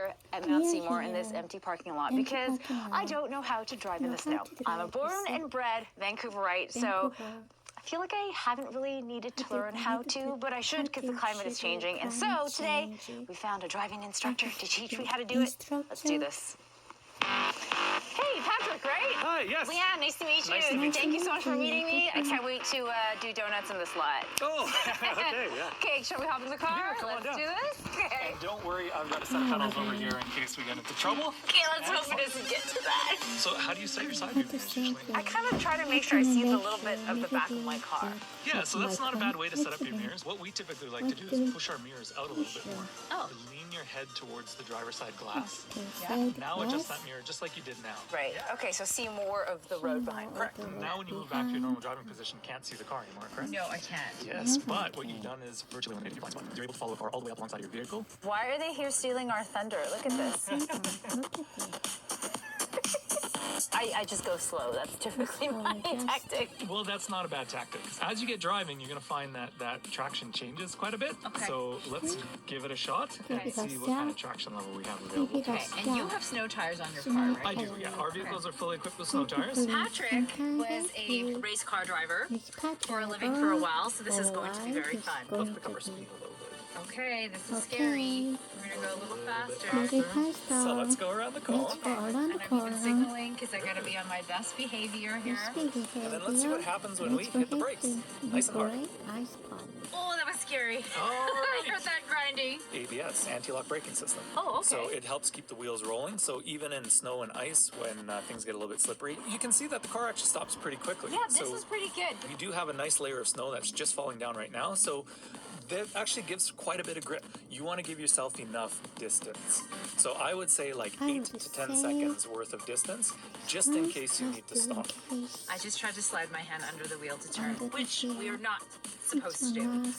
here at Mount Seymour in this empty parking lot because I don't know how to drive in the snow. I'm a born and bred Vancouverite, so I feel like I haven't really needed to learn how to, but I should because the climate is changing. And so today we found a driving instructor to teach me how to do it. Let's do this. Hey, Patrick, right? Hi, yes. Leanne, nice to meet you. Nice to meet you. Thank you so much for meeting me. I can't wait to do donuts in this lot. Oh, okay, yeah. Okay, shall we hop in the car? Yeah, come on down. Let's do this? Okay. And don't worry, I've got a set of pedals over here in case we get into trouble. Okay, let's hope it doesn't get to that. So how do you set your side view mirrors usually? I kind of try to make sure I see the little bit of the back of my car. Yeah, so that's not a bad way to set up your mirrors. What we typically like to do is push our mirrors out a little bit more. Oh. Lean your head towards the driver's side glass. Yeah. Now adjust that mirror just like you did now. Right. Okay, so see more of the road behind me. Correct. Now when you move back to your normal driving position, you can't see the car anymore, correct? No, I can't. Yes, but what you've done is virtually eliminated your blind spot. You're able to follow the car all the way up alongside your vehicle. Why are they here stealing our thunder? Look at this. I just go slow. That's typically my tactic. Well, that's not a bad tactic. As you get driving, you're going to find that traction changes quite a bit. Okay. So let's give it a shot and see what kind of traction level we have available. Okay, and you have snow tires on your car, right? I do, yeah. Our vehicles are fully equipped with snow tires. Patrick was a race car driver for a living for a while, so this is going to be very fun. Let's pick up our speed a little bit. Okay, this is scary. We're gonna go a little faster. So let's go around the cone. And I'm even signaling because I gotta be on my best behavior here. And then let's see what happens when we hit the brakes. Nice and hard. Oh, that was scary. All right. I heard that grinding. ABS, anti-lock braking system. Oh, okay. So it helps keep the wheels rolling. So even in snow and ice, when things get a little bit slippery, you can see that the car actually stops pretty quickly. Yeah, this is pretty good. We do have a nice layer of snow that's just falling down right now. So that actually gives quite a bit of grip. You want to give yourself enough distance. So I would say like 8 to 10 seconds worth of distance, just in case you need to stop. I just tried to slide my hand under the wheel to turn, which we are not supposed to do.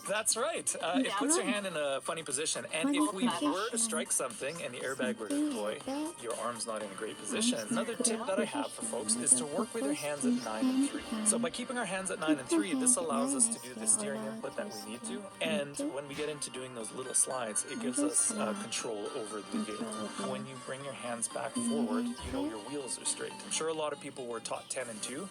That's right. It puts your hand in a funny position. And if we were to strike something and the airbag were to deploy, your arm's not in a great position. Another tip that I have for folks is to work with your hands at 9 and 3. So by keeping our hands at 9 and 3, this allows us to do the steering input that we need to. And when we get into doing those little slides, it gives us control over the vehicle. When you bring your hands back forward, you know your wheels are straight. I'm sure a lot of people were taught 10 and 2.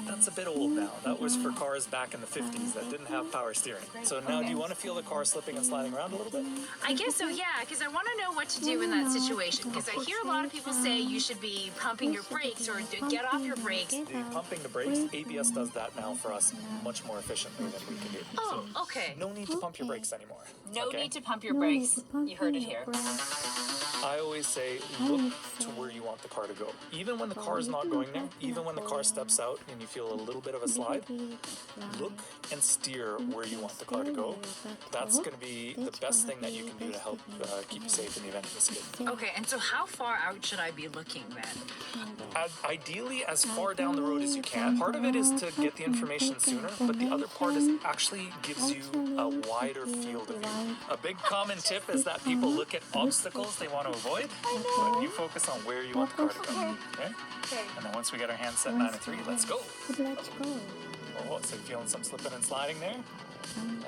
That's a bit old now. That was for cars back in the 50s that didn't have power steering. So now do you want to feel the car slipping and sliding around a little bit? I guess so, yeah, because I want to know what to do in that situation. Because I hear a lot of people say you should be pumping your brakes or get off your brakes. The pumping the brakes, ABS does that now for us much more efficiently than we can do. Oh, okay. No need to pump your brakes anymore. No need to pump your brakes. You heard it here. I always say look to where you want the car to go. Even when the car is not going there, even when the car steps out and you feel a little bit of a slide, look and steer where you want the car to go. That's going to be the best thing that you can do to help keep you safe in the event of a skid. Okay, and so how far out should I be looking then? Ideally, as far down the road as you can. Part of it is to get the information sooner, but the other part is actually gives you a wider field of view. A big common tip is that people look at obstacles they want to avoid, but you focus on where you want the car to go. Okay? And then once we get our hands set 9 and 3, let's go. Oh, so you're feeling some slipping and sliding there?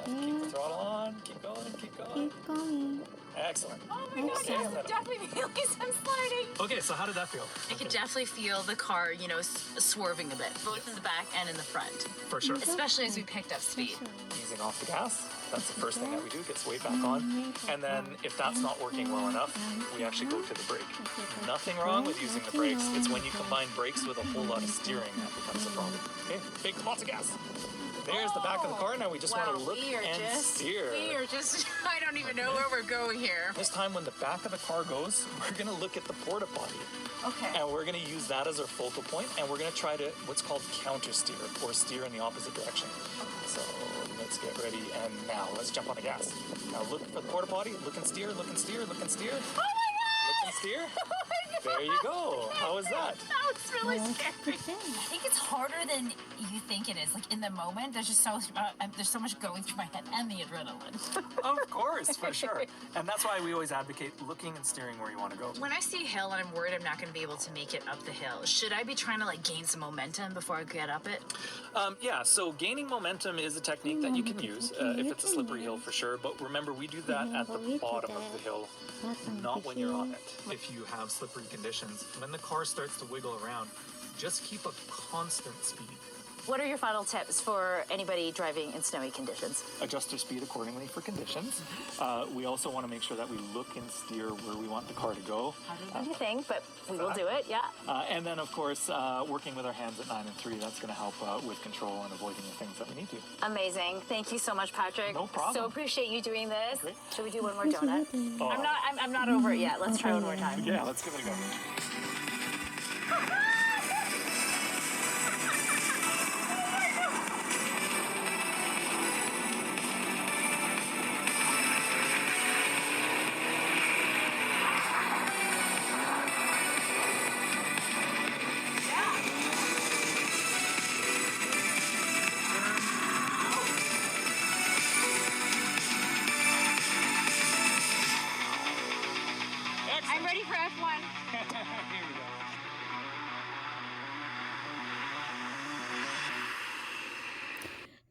Keep the throttle on. Keep going. Keep going. Excellent. Oh my god, yes, I'm definitely feeling some sliding. Okay, so how did that feel? I could definitely feel the car, swerving a bit, both in the back and in the front. For sure. Especially as we picked up speed. Easing off the gas. That's the first thing that we do, gets weight back on. And then if that's not working well enough, we actually go to the brake. Nothing wrong with using the brakes. It's when you combine brakes with a whole lot of steering that becomes a problem. Okay, big lots of gas. There's the back of the car. Now we just want to look and steer. We are just, I don't even know where we're going here. This time when the back of the car goes, we're going to look at the porta potty. Okay. And we're going to use that as our focal point, and we're going to try to what's called counter steer, or steer in the opposite direction. So let's get ready, and now let's jump on the gas. Now look for the porta potty, look and steer, look and steer, look and steer. Oh my god! Look and steer. Oh my There you go. How was that? That was really scary. I think it's harder than you think it is. Like in the moment, there's just there's so much going through my head and the adrenaline. Of course, for sure. And that's why we always advocate looking and steering where you want to go. When I see a hill and I'm worried I'm not going to be able to make it up the hill, should I be trying to like gain some momentum before I get up it? Yeah, so gaining momentum is a technique that you can use if it's a slippery hill for sure. But remember, we do that at the bottom of the hill, not when you're on it. If you have slippery conditions, when the car starts to wiggle around, just keep a constant speed. What are your final tips for anybody driving in snowy conditions? Adjust your speed accordingly for conditions. We also want to make sure that we look and steer where we want the car to go. Harder than you think, but we will do it, yeah. And then, of course, working with our hands at 9 and 3, that's going to help with control and avoiding the things that we need to. Amazing. Thank you so much, Patrick. No problem. So appreciate you doing this. Great. Should we do one more donut? Oh. I'm not over it yet. Let's try one more time. Yeah, let's give it a go. I'm ready for F1. Here we go.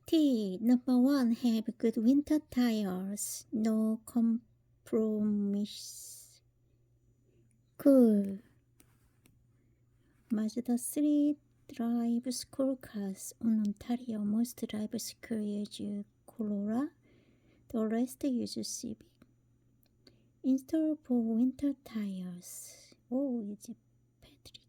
T. Number 1. Have good winter tires. No compromise. Cool. Mazda 3 drive school cars on Ontario. Most drive school use Corolla. The rest use Civic. Install for winter tires. Oh, it's Patrick.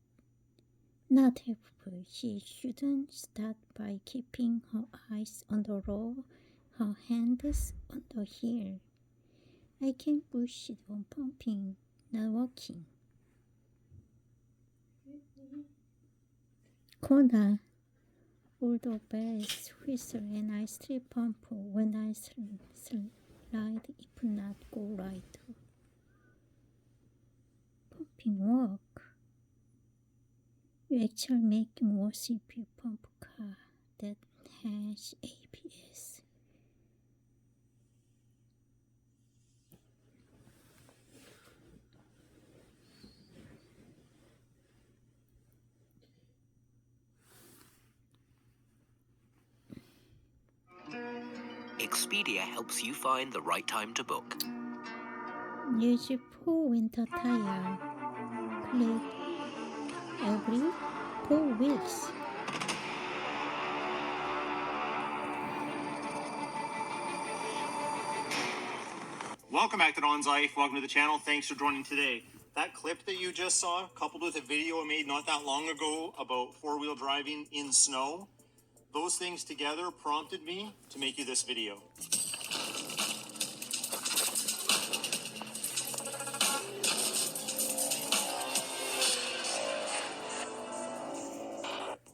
Not helpful. She shouldn't start by keeping her eyes on the road, her hands on the hill. I can push it on pumping, not walking. Corner. All the bells whistle and I still pump when I slide, if not go right. Pumping work. You actually make it worse if you pump a car that has ABS. Expedia helps you find the right time to book. Use full winter tire. Click every 4 weeks. Welcome back to Don's Life. Welcome to the channel. Thanks for joining today. That clip that you just saw, coupled with a video I made not that long ago about four-wheel driving in snow, those things together prompted me to make you this video.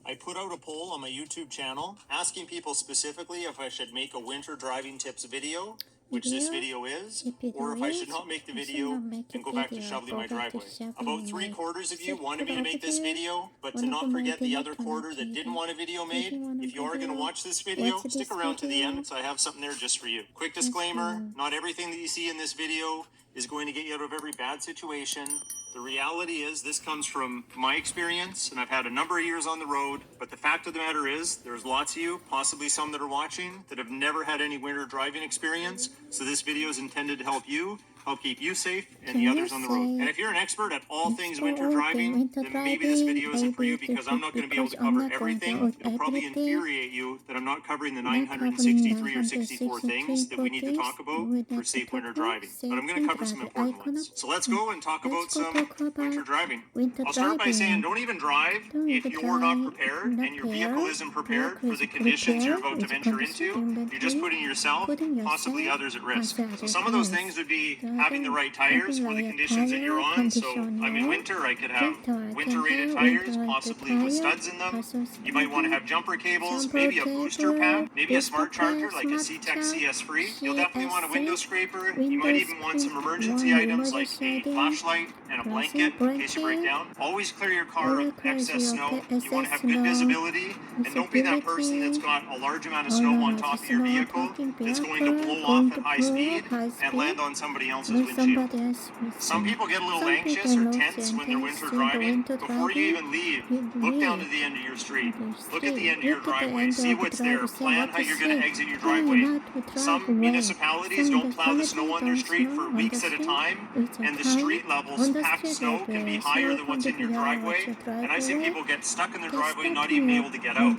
I put out a poll on my YouTube channel asking people specifically if I should make a winter driving tips video, which this video is, or if I should not make the video and go back to shoveling my driveway. About 3/4 of you wanted me to make this video, but to not forget the other quarter that didn't want a video made, if you are going to watch this video, stick around to the end, so I have something there just for you. Quick disclaimer, not everything that you see in this video is going to get you out of every bad situation. The reality is this comes from my experience, and I've had a number of years on the road, but the fact of the matter is there's lots of you, possibly some that are watching, that have never had any winter driving experience, so this video is intended to help you, help keep you safe and the others on the road. And if you're an expert at all things winter driving, then maybe this video isn't for you because I'm not going to be able to cover everything. It'll probably infuriate you that I'm not covering the 963 or 64 things that we need to talk about for safe winter driving. But I'm going to cover some important ones. So let's go and talk about some winter driving. I'll start by saying don't even drive if you're not prepared and your vehicle isn't prepared for the conditions you're about to venture into. You're just putting yourself, possibly others, at risk. So some of those things would be having the right tires for the conditions that you're on. So I'm in winter, I could have winter rated tires, possibly with studs in them. You might want to have jumper cables, maybe a booster pad, maybe a smart charger like a C-Tech CS3. You'll definitely want a window scraper. You might even want some emergency items like a flashlight and a blanket in case you break down. Always clear your car of excess snow. You want to have good visibility, and don't be that person that's got a large amount of snow on top of your vehicle that's going to blow off at high speed and land on somebody else's windshield. Some people get a little anxious or tense when they're winter driving. Before you even leave, look down to the end of your street. Look at the end of your driveway. See what's there. Plan how you're going to exit your driveway. Some municipalities don't plow the snow on their street for weeks at a time, and the street levels, packed snow, can be higher than what's in your driveway. And I see people get stuck in their driveway, not even able to get out.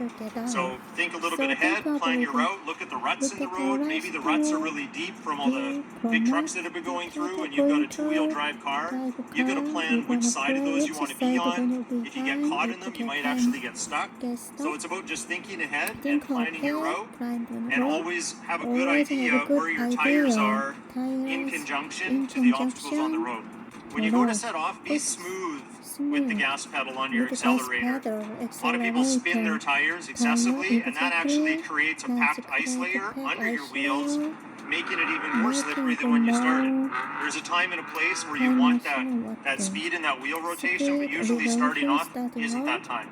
So think a little bit ahead, plan your route, look at the ruts in the road. Maybe the ruts are really deep from all the big trucks that have been going through, and you've got a two-wheel drive car. You've got to plan which side of those you want to be on. If you get caught in them, you might actually get stuck. So it's about just thinking ahead and planning your route, and always have a good idea where your tires are in conjunction to the obstacles on the road. When you go to set off, be smooth with the gas pedal on your accelerator. A lot of people spin their tires excessively, and that actually creates a packed ice layer under your wheels, making it even more slippery than when you started. There's a time and a place where you want that speed and that wheel rotation, but usually starting off isn't that time.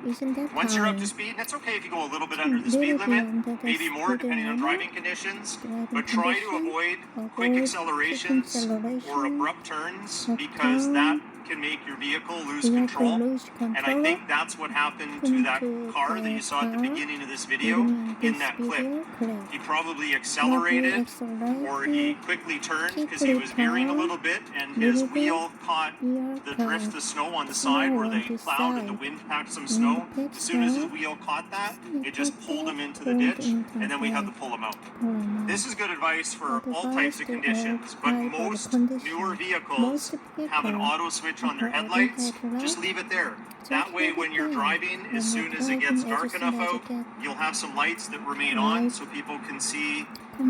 Once you're up to speed, and it's okay if you go a little bit under the speed limit, maybe more depending on driving conditions, but try to avoid quick accelerations or abrupt turns, because that can make your vehicle lose control. And I think that's what happened to that car that you saw at the beginning of this video in that clip. He probably accelerated, or he quickly turned because he was veering a little bit, and his wheel caught the drift of snow on the side where they plowed and the wind packed some snow. As soon as his wheel caught that, it just pulled him into the ditch, and then we had to pull him out. This is good advice for all types of conditions, but most newer vehicles have an auto switch on their headlights. Just leave it there. That way, when you're driving, as soon as it gets dark enough out, you'll have some lights that remain on so people can see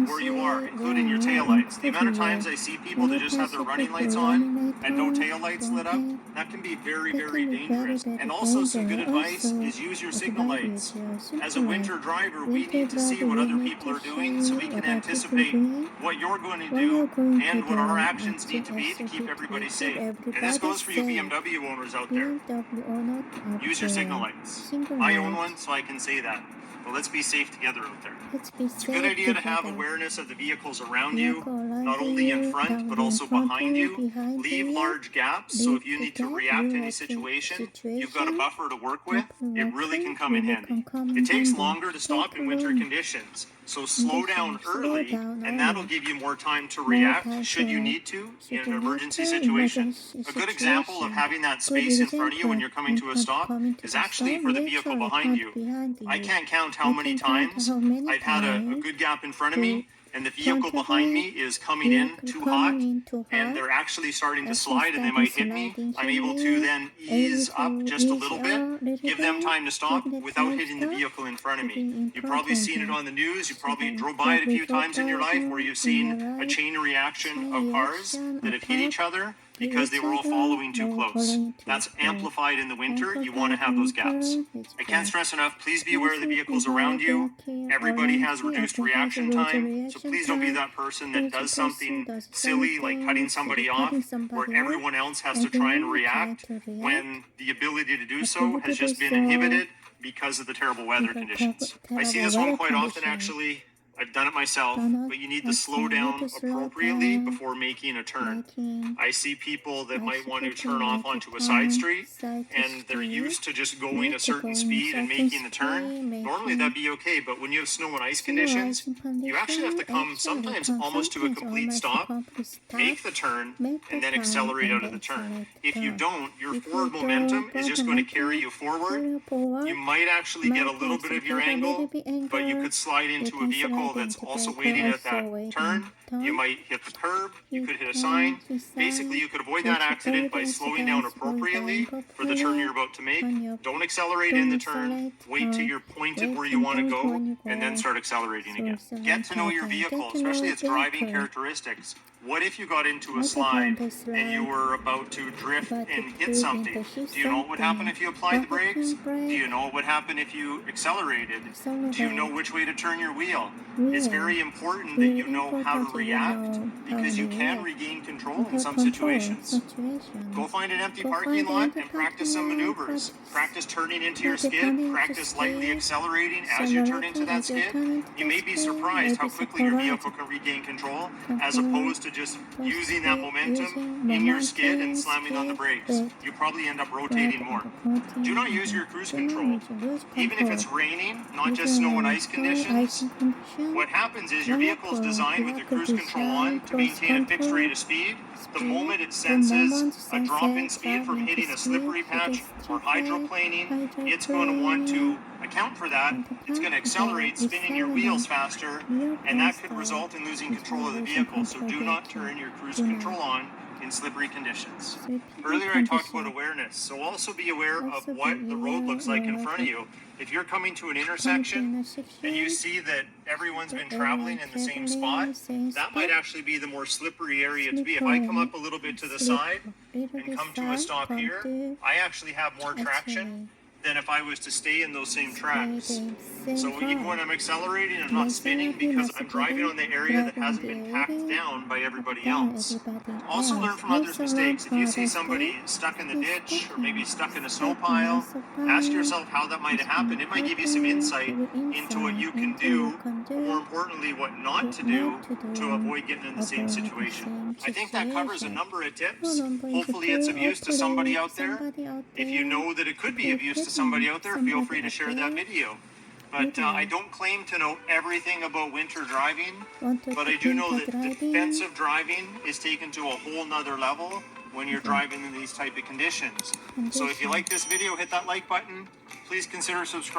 where you are, including your taillights. The amount of times I see people that just have their running lights on and no taillights lit up, that can be very, very dangerous. And also, some good advice is use your signal lights. As a winter driver, we need to see what other people are doing so we can anticipate what you're going to do and what our actions need to be to keep everybody safe. And this goes for you BMW owners out there. Use your signal lights. I own one, so I can say that. But let's be safe together out there. It's a good idea to have awareness of the vehicles around you, not only in front, but also behind you. Leave large gaps, so if you need to react to any situation, you've got a buffer to work with. It really can come in handy. It takes longer to stop in winter conditions, so slow down early, and that'll give you more time to react should you need to in an emergency situation. A good example of having that space in front of you when you're coming to a stop is actually for the vehicle behind you. I can't count how many times I've had a good gap in front of me, and the vehicle behind me is coming in too hot, and they're actually starting to slide, and they might hit me. I'm able to then ease up just a little bit, give them time to stop without hitting the vehicle in front of me. You've probably seen it on the news. You probably drove by it a few times in your life where you've seen a chain reaction of cars that have hit each other because they were all following too close. That's amplified in the winter. You want to have those gaps. I can't stress enough, please be aware of the vehicles around you. Everybody has reduced reaction time, so please don't be that person that does something silly like cutting somebody off where everyone else has to try and react when the ability to do so has just been inhibited because of the terrible weather conditions. I see this one quite often actually. I've done it myself, but you need to slow down appropriately before making a turn. I see people that might want to turn off onto a side street, and they're used to just going a certain speed and making the turn. Normally that'd be okay, but when you have snow and ice conditions, you actually have to come sometimes almost to a complete stop, make the turn, and then accelerate out of the turn. If you don't, your forward momentum is just going to carry you forward. You might actually get a little bit of your angle, but you could slide into a vehicle that's also waiting at that turn. You might hit the curb, you could hit a sign. Basically, you could avoid that accident by slowing down appropriately for the turn you're about to make. Don't accelerate in the turn. Wait till you're pointed where you want to go, and then start accelerating again. Get to know your vehicle, especially its driving characteristics. What if you got into a slide and you were about to drift and hit something? Do you know what would happen if you applied the brakes? Do you know what would happen if you accelerated? Do you know which way to turn your wheel? It's very important that you know how to react because you can regain control in some situations. Go find an empty parking lot and practice some maneuvers. Practice turning into your skid. Practice lightly accelerating as you turn into that skid. You may be surprised how quickly your vehicle can regain control as opposed to just using that momentum in your skid and slamming on the brakes. You probably end up rotating more. Do not use your cruise control. Even if it's raining, not just snow and ice conditions, what happens is your vehicle is designed with your cruise control on to maintain a fixed rate of speed. The moment it senses a drop in speed from hitting a slippery patch or hydroplaning, it's going to want to account for that. It's going to accelerate, spinning your wheels faster, and that could result in losing control of the vehicle. So do not turn your cruise control on in slippery conditions. Earlier I talked about awareness, so also be aware of what the road looks like in front of you. If you're coming to an intersection and you see that everyone's been traveling in the same spot, that might actually be the more slippery area to be. If I come up a little bit to the side and come to a stop here, I actually have more traction than if I was to stay in those same tracks. So even when I'm accelerating, I'm not spinning because I'm driving on the area that hasn't been packed down by everybody else. Also learn from others' mistakes. If you see somebody stuck in the ditch or maybe stuck in a snow pile, ask yourself how that might have happened. It might give you some insight into what you can do, or more importantly, what not to do to avoid getting in the same situation. I think that covers a number of tips. Hopefully it's of use to somebody out there. If you know that it could be of use to somebody out there, feel free to share that video. But I don't claim to know everything about winter driving, but I do know that defensive driving is taken to a whole nother level when you're driving in these type of conditions. So if you like this video, hit that like button. Please consider subscribing.